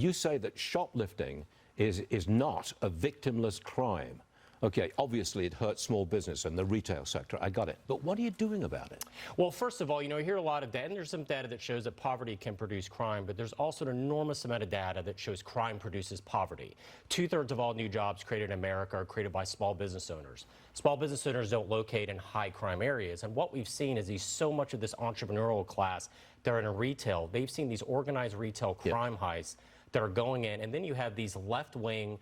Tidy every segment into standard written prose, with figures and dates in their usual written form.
You say that shoplifting is not a victimless crime. Okay, obviously it hurts small business and the retail sector. I got it. But what are you doing about it? Well, first of all, you hear a lot of data, and there's some data that shows that poverty can produce crime, but there's also an enormous amount of data that shows crime produces poverty. 2/3 of all new jobs created in America are created by small business owners. Small business owners don't locate in high crime areas, and what we've seen is so much of this entrepreneurial class that are in retail, they've seen these organized retail crime heists that are going in, and then you have these left-wing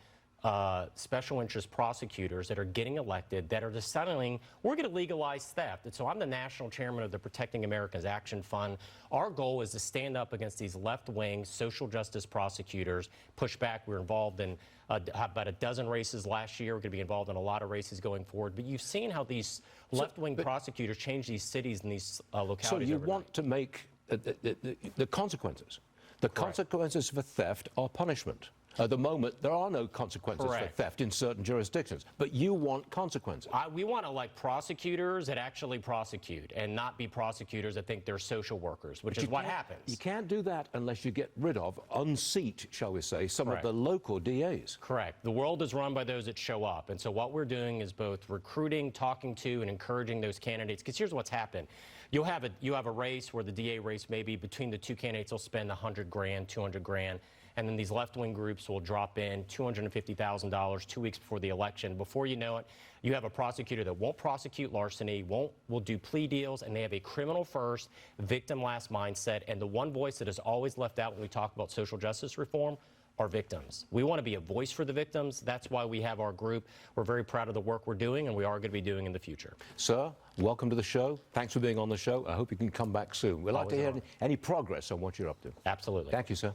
special interest prosecutors that are getting elected that are deciding we're going to legalize theft. And so I'm the national chairman of the Protecting Americans Action Fund. Our goal is to stand up against these left-wing social justice prosecutors, push back. We're involved in about a dozen races last year. We're going to be involved in a lot of races going forward. But you've seen how these left-wing prosecutors change these cities and these localities. So you want to make the consequences. The consequences for theft are punishment. At the moment, there are no consequences for theft in certain jurisdictions, but you want consequences. We want to elect prosecutors that actually prosecute and not be prosecutors that think they're social workers, which is what happens. You can't do that unless you get rid of, unseat, shall we say, some of the local DAs. Correct. The world is run by those that show up. And so what we're doing is both recruiting, talking to, and encouraging those candidates. Because here's what's happened. You have a race where the DA race, maybe between the two candidates will spend $100 grand, $200 grand. And then these left-wing groups will drop in $250,000 2 weeks before the election. Before you know it, you have a prosecutor that won't prosecute larceny, will do plea deals, and they have a criminal-first, victim-last mindset. And the one voice that is always left out when we talk about social justice reform are victims. We want to be a voice for the victims. That's why we have our group. We're very proud of the work we're doing, and we are going to be doing in the future. Sir, welcome to the show. Thanks for being on the show. I hope you can come back soon. We'd like to hear any progress on what you're up to. Absolutely. Thank you, sir.